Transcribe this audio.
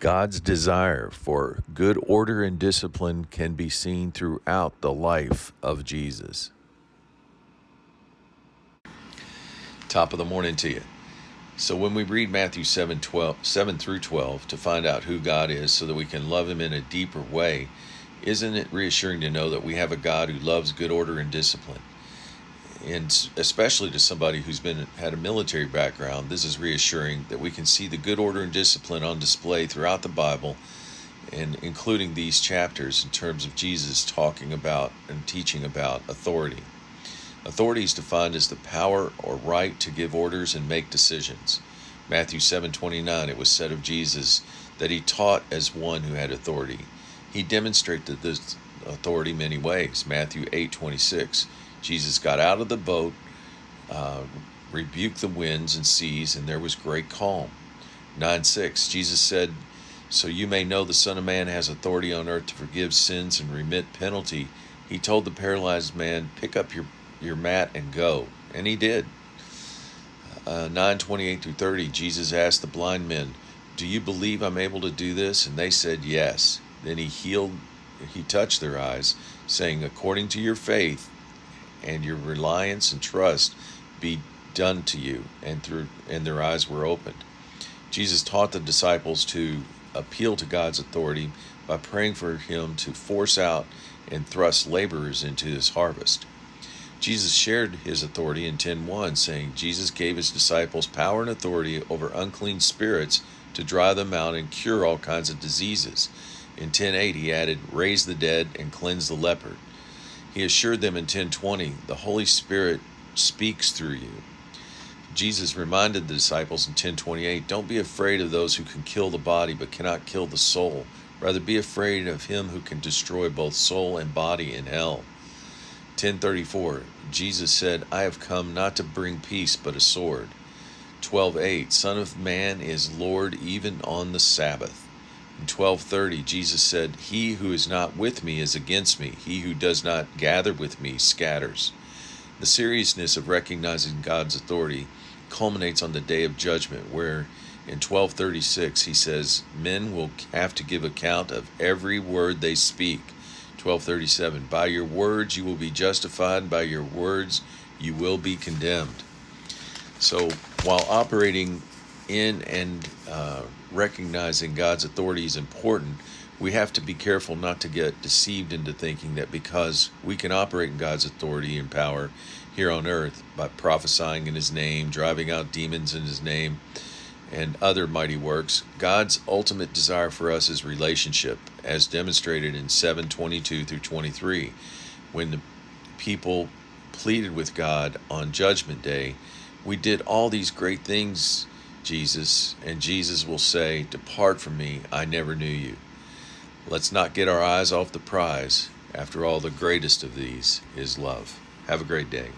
God's desire for good order and discipline can be seen throughout the life of Jesus. Top of the morning to you. So when we read Matthew 7 through 12 to find out who God is so that we can love him in a deeper way, isn't it reassuring to know that we have a God who loves good order and discipline? And especially to somebody who's had a military background, this is reassuring that we can see the good order and discipline on display throughout the Bible, and including these chapters in terms of Jesus talking about and teaching about authority. Authority is defined as the power or right to give orders and make decisions. Matthew 7:29, it was said of Jesus that he taught as one who had authority. He demonstrated this authority many ways. Matthew 8:26, Jesus got out of the boat, rebuked the winds and seas, and there was great calm. 9:6, Jesus said, "So you may know the Son of Man has authority on earth to forgive sins and remit penalty." He told the paralyzed man, "Pick up your mat and go." And he did. 9:28 through 30, Jesus asked the blind men, "Do you believe I'm able to do this?" And they said, "Yes." Then he touched their eyes, saying, "According to your faith and your reliance and trust be done to you." And their eyes were opened. Jesus taught the disciples to appeal to God's authority by praying for him to force out and thrust laborers into his harvest. Jesus shared his authority in 10:1, saying Jesus gave his disciples power and authority over unclean spirits to drive them out and cure all kinds of diseases. In 10:8, he added, "Raise the dead and cleanse the leper." He assured them in 10:20, "The Holy Spirit speaks through you." Jesus reminded the disciples in 10:28, "Don't be afraid of those who can kill the body but cannot kill the soul. Rather be afraid of him who can destroy both soul and body in hell." 10:34, Jesus said, "I have come not to bring peace but a sword." 12:8, "Son of Man is Lord even on the Sabbath." In 12:30, Jesus said, "He who is not with me is against me. He who does not gather with me scatters." The seriousness of recognizing God's authority culminates on the day of judgment, where in 12:36 he says, "Men will have to give account of every word they speak." 12:37, "By your words you will be justified, by your words you will be condemned." So while operating in and recognizing God's authority is important, we have to be careful not to get deceived into thinking that because we can operate in God's authority and power here on earth by prophesying in his name, driving out demons in his name, and other mighty works, God's ultimate desire for us is relationship, as demonstrated in 7:22 through 23, when the people pleaded with God on Judgment Day, "We did all these great things, Jesus," and Jesus will say, "Depart from me, I never knew you." Let's not get our eyes off the prize. After all, the greatest of these is love. Have a great day.